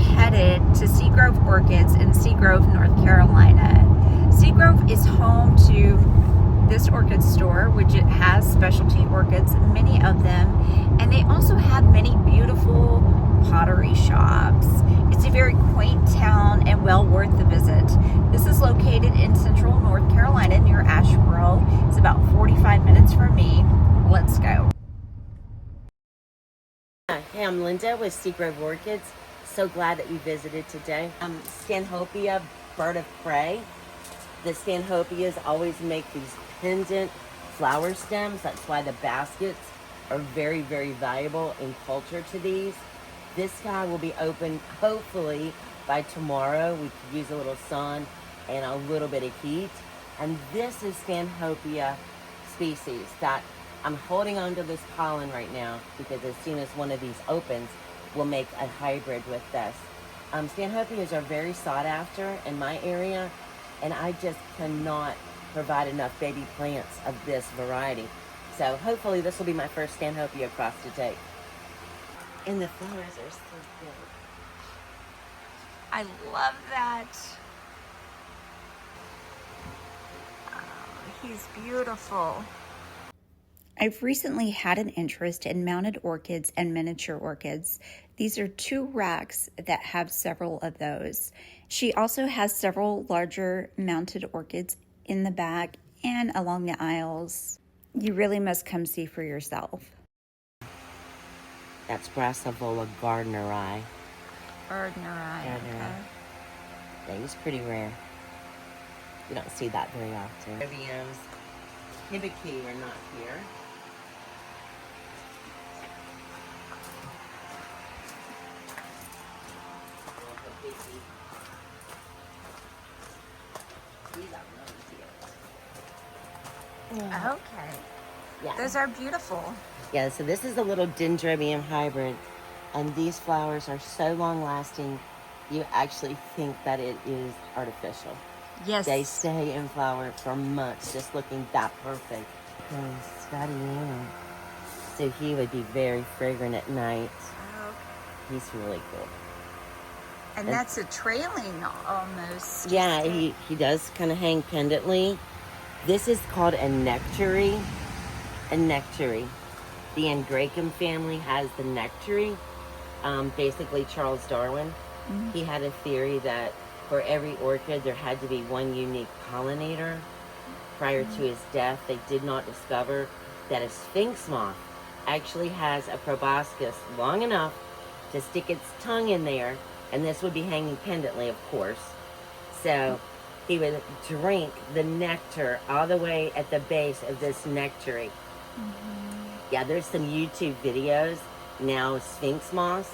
headed to Seagrove Orchids in Seagrove, North Carolina. Seagrove is home to this orchid store, which it has specialty orchids, many of them, and they also have many beautiful pottery shops. It's a very quaint town and well worth the visit. This is located in central North Carolina near Asheboro. It's about 45 minutes from me. Let's go. Hey, I'm Linda with Seagrove Orchids. So glad that you visited today. Stanhopea, bird of prey. The Stanhopeas always make these pendant flower stems. That's why the baskets are very, very valuable in culture to these. This guy will be open hopefully by tomorrow. We could use a little sun and a little bit of heat. And this is Stanhopea species that I'm holding onto this pollen right now because as soon as one of these opens, we'll make a hybrid with this. Stanhopeas are very sought after in my area, and I just cannot provide enough baby plants of this variety. So hopefully this will be my first Stanhopea cross to take. And the flowers are so good. I love that. Oh, he's beautiful. I've recently had an interest in mounted orchids and miniature orchids. These are 2 racks that have several of those. She also has several larger mounted orchids in the back and along the aisles. You really must come see for yourself. That's Brassavola Gardneri. Gardneri. Okay. Yeah, he's pretty rare. You don't see that very often. Vivians, Hibiki are not here. Okay. Yeah. Those are beautiful. Yeah, so this is a little dendrobium hybrid, and these flowers are so long lasting, you actually think that it is artificial. Yes. They stay in flower for months, just looking that perfect. So he would be very fragrant at night. Oh. He's really cool. And that's a trailing almost. Yeah, he does kind of hang pendantly. This is called a nectary. A nectary. The Angraecum family has the nectary. Basically, Charles Darwin, he had a theory that for every orchid there had to be one unique pollinator. Prior to his death, they did not discover that a sphinx moth actually has a proboscis long enough to stick its tongue in there, and this would be hanging pendantly, of course. So he would drink the nectar all the way at the base of this nectary. Yeah, there's some YouTube videos now of sphinx moths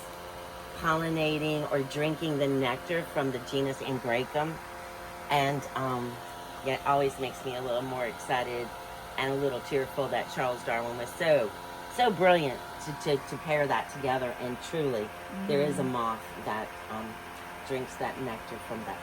pollinating or drinking the nectar from the genus Angraecum, and yeah, it always makes me a little more excited and a little tearful that Charles Darwin was so brilliant to pair that together. And truly, there is a moth that drinks that nectar from that.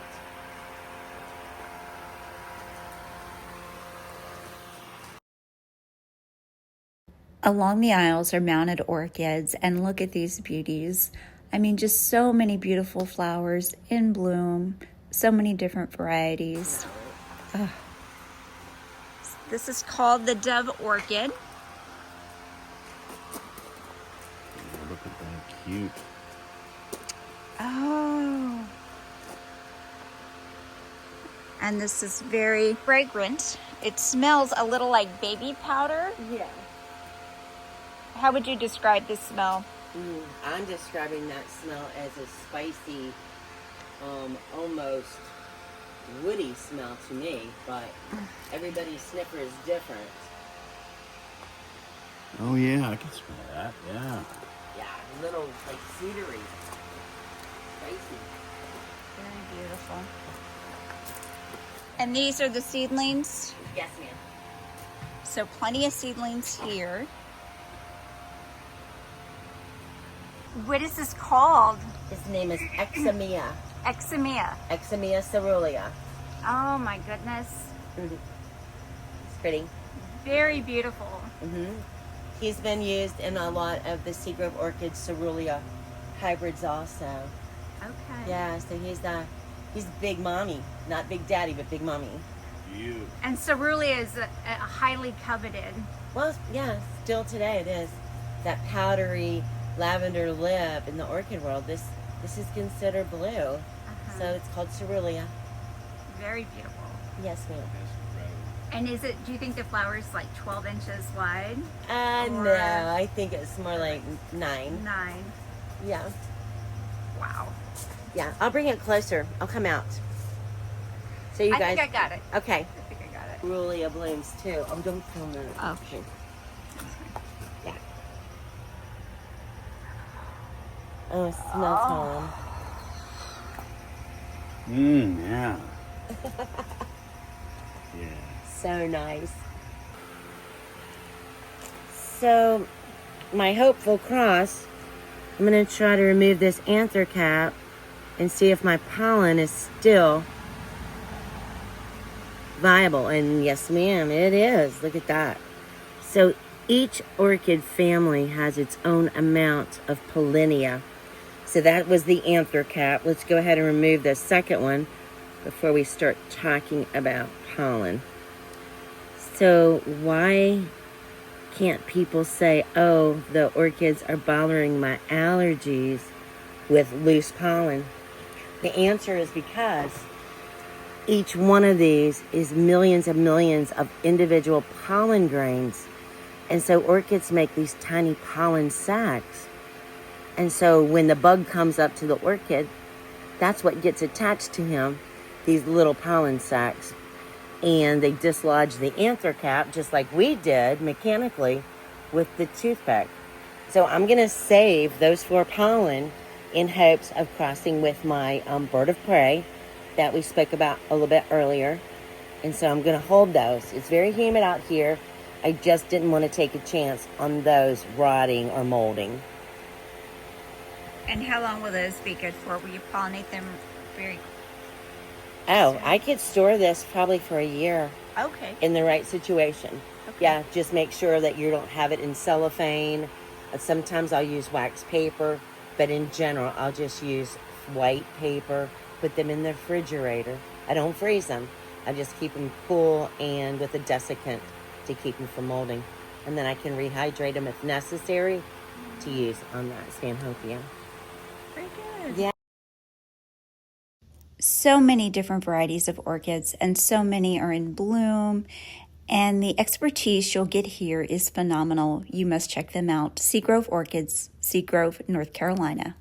Along the aisles are mounted orchids, and look at these beauties. I mean, just so many beautiful flowers in bloom, so many different varieties. Ugh. This is called the Dove Orchid. Oh, look at that, cute. Oh. And this is very fragrant. It smells a little like baby powder. Yeah. How would you describe this smell? I'm describing that smell as a spicy, almost woody smell to me, but everybody's sniffer is different. Oh yeah, I can smell that, yeah. Yeah, a little like cedary. Spicy. Very beautiful. And these are the seedlings? Yes, ma'am. So plenty of seedlings here. What is this called? His name is Eximia. Eximia. Eximia cerulean. Oh my goodness. It's pretty. Very beautiful. He's been used in a lot of the Seagrove Orchid cerulean hybrids also. Okay. Yeah, so he's big mommy. Not big daddy, but big mommy. You. And cerulean is a highly coveted. Well, yeah, still today it is. That powdery lavender lip in the orchid world, this is considered blue. So it's called cerulean. Very beautiful. Yes, ma'am. And do you think the flower is like 12 inches wide? No, I think it's more like 9. 9. Yeah. Wow. Yeah, I'll bring it closer. I'll come out. So you guys. I think I got it. Okay. I think I got it. Cerulean blooms too. Oh, don't film that. Okay. Yeah. Oh, it smells home. Yeah. Yeah. So nice. So, my hopeful cross, I'm going to try to remove this anther cap and see if my pollen is still viable. And yes, ma'am, it is. Look at that. So, each orchid family has its own amount of pollinia. So that was the anther cap. Let's go ahead and remove the second one before we start talking about pollen. So why can't people say, oh, the orchids are bothering my allergies with loose pollen? The answer is because each one of these is millions and millions of individual pollen grains. And so orchids make these tiny pollen sacs. And so when the bug comes up to the orchid, that's what gets attached to him, these little pollen sacs. And they dislodge the anther cap, just like we did mechanically with the toothpick. So I'm going to save those 4 pollen in hopes of crossing with my bird of prey that we spoke about a little bit earlier. And so I'm going to hold those. It's very humid out here. I just didn't want to take a chance on those rotting or molding. And how long will those be good for? Will you pollinate them very Oh, I could store this probably for a year Okay. in the right situation. Okay. Yeah, just make sure that you don't have it in cellophane. Sometimes I'll use wax paper, but in general, I'll just use white paper, put them in the refrigerator. I don't freeze them. I just keep them cool and with a desiccant to keep them from molding. And then I can rehydrate them if necessary to use on that Stanhopea. Very good. Yeah. So many different varieties of orchids, and so many are in bloom. And the expertise you'll get here is phenomenal. You must check them out. Seagrove Orchids, Seagrove, North Carolina.